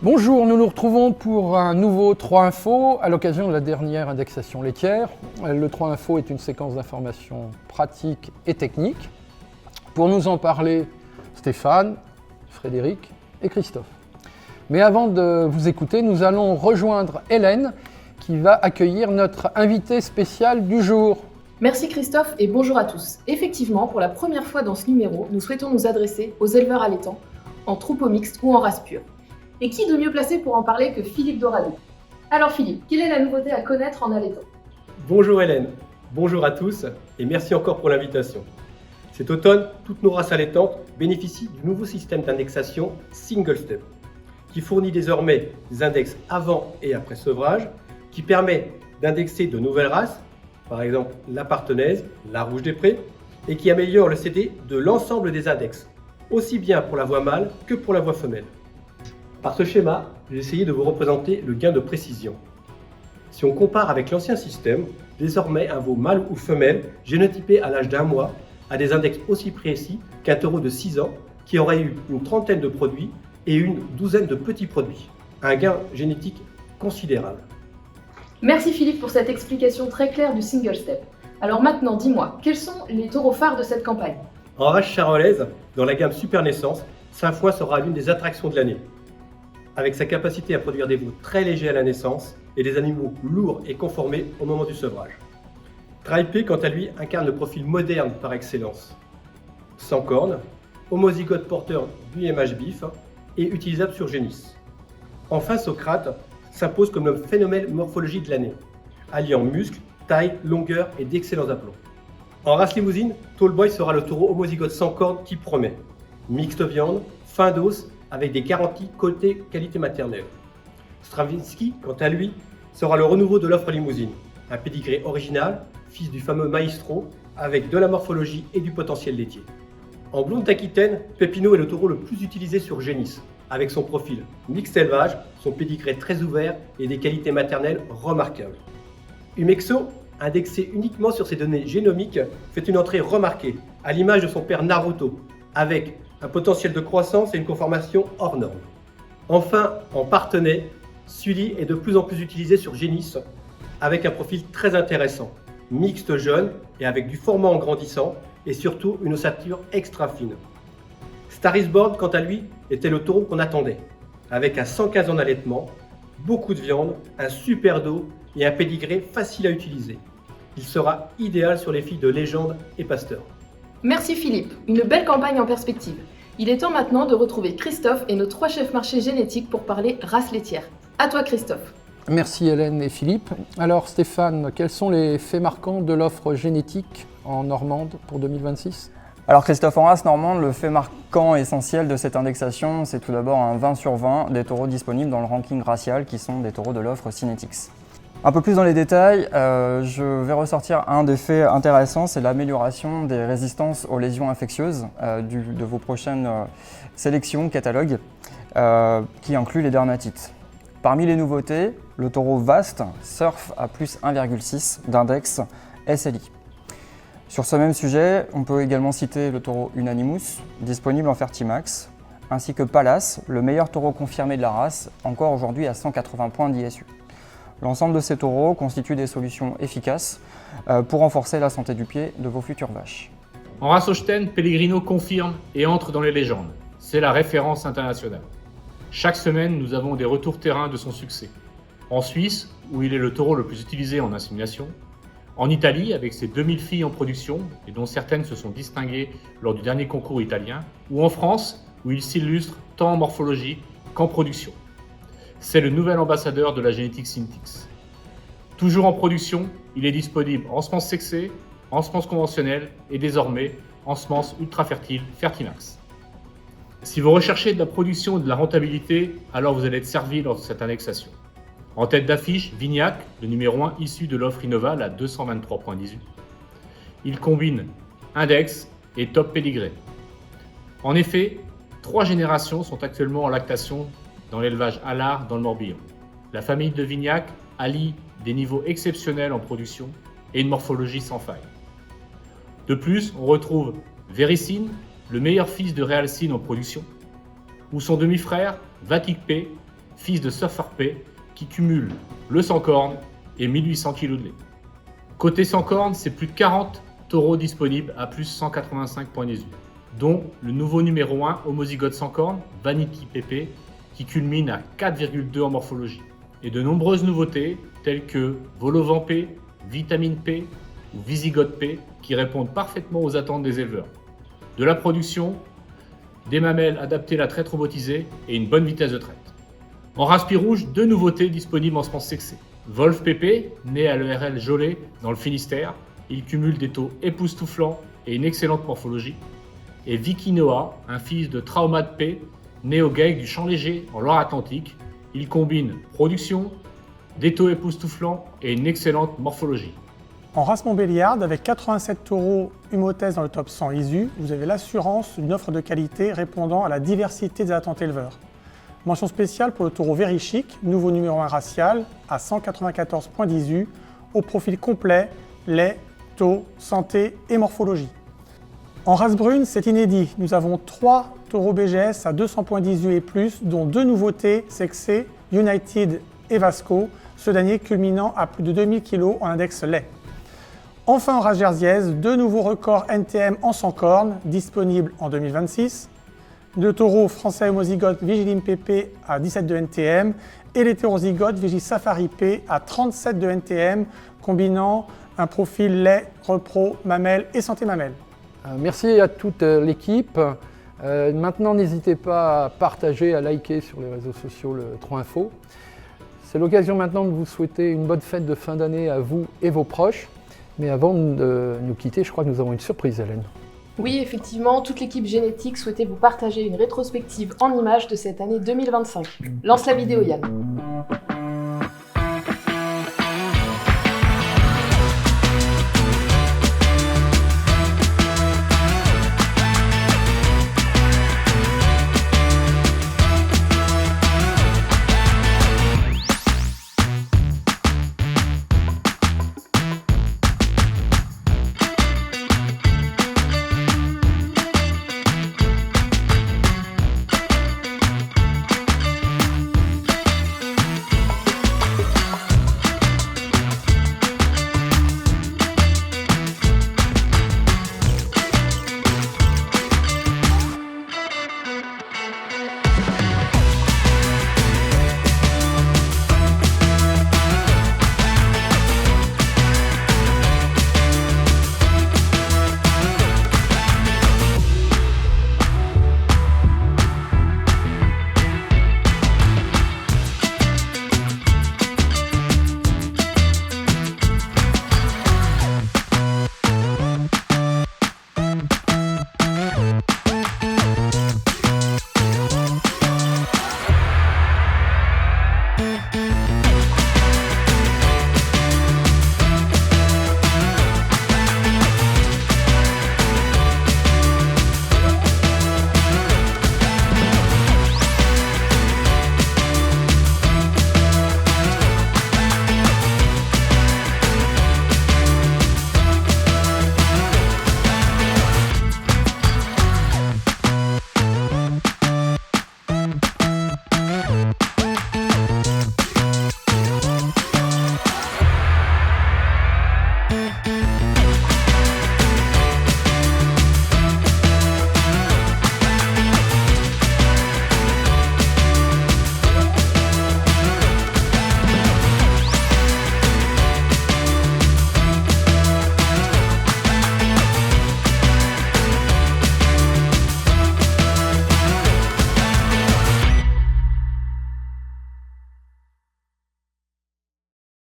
Bonjour, nous nous retrouvons pour un nouveau 3 Info à l'occasion de la dernière indexation laitière. Le 3 Info est une séquence d'informations pratiques et techniques. Pour nous en parler, Stéphane, Frédéric et Christophe. Mais avant de vous écouter, nous allons rejoindre Hélène qui va accueillir notre invité spécial du jour. Merci Christophe et bonjour à tous. Effectivement, pour la première fois dans ce numéro, nous souhaitons nous adresser aux éleveurs allaitants, en troupeau mixte ou en race pure. Et qui de mieux placé pour en parler que Philippe Dorado? Alors Philippe, quelle est la nouveauté à connaître en allaitant? Bonjour Hélène, bonjour à tous et merci encore pour l'invitation. Cet automne, toutes nos races allaitantes bénéficient du nouveau système d'indexation Single Step, qui fournit désormais des index avant et après sevrage, qui permet d'indexer de nouvelles races, par exemple la partenaise, la rouge des prés, et qui améliore le CD de l'ensemble des index, aussi bien pour la voie mâle que pour la voie femelle. Par ce schéma, j'ai essayé de vous représenter le gain de précision. Si on compare avec l'ancien système, désormais un veau mâle ou femelle génotypé à l'âge d'1 mois a des index aussi précis qu'un taureau de 6 ans qui aurait eu une trentaine de produits et une douzaine de petits produits. Un gain génétique considérable. Merci Philippe pour cette explication très claire du Single Step. Alors maintenant, dis-moi, quels sont les taureaux phares de cette campagne? En race charolaise, dans la gamme Super Naissance, Saint-Foin sera l'une des attractions de l'année. Avec sa capacité à produire des veaux très légers à la naissance et des animaux lourds et conformés au moment du sevrage. Traipé, quant à lui, incarne le profil moderne par excellence. Sans cornes, homozygote porteur du IMH BIF et utilisable sur génisse. Enfin, Socrate s'impose comme le phénomène morphologique de l'année, alliant muscles, taille, longueur et d'excellents aplombs. En race limousine, Tallboy sera le taureau homozygote sans cornes qui promet. Mixte viande, fin d'os, avec des garanties côté qualité maternelle. Stravinsky, quant à lui, sera le renouveau de l'offre limousine. Un pédigré original, fils du fameux maestro, avec de la morphologie et du potentiel laitier. En blonde d'Aquitaine, Pépino est le taureau le plus utilisé sur génisse, avec son profil mixte élevage, son pédigré très ouvert et des qualités maternelles remarquables. Umexo, indexé uniquement sur ses données génomiques, fait une entrée remarquée, à l'image de son père Naruto, avec un potentiel de croissance et une conformation hors norme. Enfin, en partenay, Sully est de plus en plus utilisé sur génisse, avec un profil très intéressant, mixte jeune et avec du format en grandissant, et surtout une ossature extra fine. Star is Born, quant à lui, était le taureau qu'on attendait, avec un 115 ans d'allaitement, beaucoup de viande, un super dos et un pédigré facile à utiliser. Il sera idéal sur les filles de légende et pasteurs. Merci Philippe, une belle campagne en perspective. Il est temps maintenant de retrouver Christophe et nos 3 chefs marchés génétiques pour parler race laitière. À toi Christophe. Merci Hélène et Philippe. Alors Stéphane, quels sont les faits marquants de l'offre génétique en Normande pour 2026 ? Alors Christophe, en race normande, le fait marquant essentiel de cette indexation, c'est tout d'abord un 20 sur 20 des taureaux disponibles dans le ranking racial qui sont des taureaux de l'offre Synetics. Un peu plus dans les détails, je vais ressortir un des faits intéressants, c'est l'amélioration des résistances aux lésions infectieuses de vos prochaines sélections catalogues qui incluent les dermatites. Parmi les nouveautés, le taureau Vaste surfe à plus 1,6 d'index SLI. Sur ce même sujet, on peut également citer le taureau Unanimous, disponible en Fertimax, ainsi que Pallas, le meilleur taureau confirmé de la race, encore aujourd'hui à 180 points d'ISU. L'ensemble de ces taureaux constituent des solutions efficaces pour renforcer la santé du pied de vos futures vaches. En race Holstein, Pellegrino confirme et entre dans les légendes. C'est la référence internationale. Chaque semaine, nous avons des retours terrain de son succès. En Suisse, où il est le taureau le plus utilisé en insémination. En Italie, avec ses 2000 filles en production, et dont certaines se sont distinguées lors du dernier concours italien. Ou en France, où il s'illustre tant en morphologie qu'en production. C'est le nouvel ambassadeur de la génétique Synetics. Toujours en production, il est disponible en semences sexées, en semences conventionnelles et désormais en semences ultra fertiles Fertimax. Si vous recherchez de la production et de la rentabilité, alors vous allez être servi lors de cette indexation. En tête d'affiche, Vignac, le numéro 1 issu de l'offre Innoval à 223,18. Il combine index et top pédigré. En effet, 3 générations sont actuellement en lactation dans l'élevage Allard dans le Morbihan. La famille de Vignac allie des niveaux exceptionnels en production et une morphologie sans faille. De plus, on retrouve Véricine, le meilleur fils de Realcine en production, ou son demi-frère, Vatic P, fils de Surfer P, qui cumule le sans corne et 1800 kg de lait. Côté sans corne, c'est plus de 40 taureaux disponibles à plus 185 points d'ISU, dont le nouveau numéro 1 homozygote sans corne, Vanity PP, qui culmine à 4,2 en morphologie. Et de nombreuses nouveautés, telles que Volovent P, Vitamine P ou Visigote P, qui répondent parfaitement aux attentes des éleveurs. De la production, des mamelles adaptées à la traite robotisée et une bonne vitesse de traite. En race pie rouge, 2 nouveautés disponibles en semence sexée. Wolf PP, né à l'ERL Jolet dans le Finistère, il cumule des taux époustouflants et une excellente morphologie. Et Vicky Noah, un fils de Traumat P, né au GAEC du Champ Léger en Loire-Atlantique, il combine production, des taux époustouflants et une excellente morphologie. En race Montbéliarde, avec 87 taureaux Humotest dans le top 100 ISU, vous avez l'assurance d'une offre de qualité répondant à la diversité des attentes éleveurs. Mention spéciale pour le taureau Very Chic, nouveau numéro 1 racial, à 194 points d'ISU, au profil complet, lait, taux, santé et morphologie. En race brune, c'est inédit. Nous avons 3 taureaux BGS à 200 points d'ISU et plus, dont 2 nouveautés sexées, United et Vasco, ce dernier culminant à plus de 2000 kg en index lait. Enfin en race jersiaise, 2 nouveaux records NTM en sans corne, disponibles en 2026. 2 taureaux français homozygotes Vigilim PP à 17 de NTM et l'hétérozygote Vigi Safari P à 37 de NTM, combinant un profil lait, repro, mamelle et santé mamelle. Merci à toute l'équipe. Maintenant, n'hésitez pas à partager, à liker sur les réseaux sociaux le 3 Info. C'est l'occasion maintenant de vous souhaiter une bonne fête de fin d'année à vous et vos proches. Mais avant de nous quitter, je crois que nous avons une surprise, Hélène. Oui, effectivement, toute l'équipe génétique souhaitait vous partager une rétrospective en images de cette année 2025. Lance la vidéo, Yann.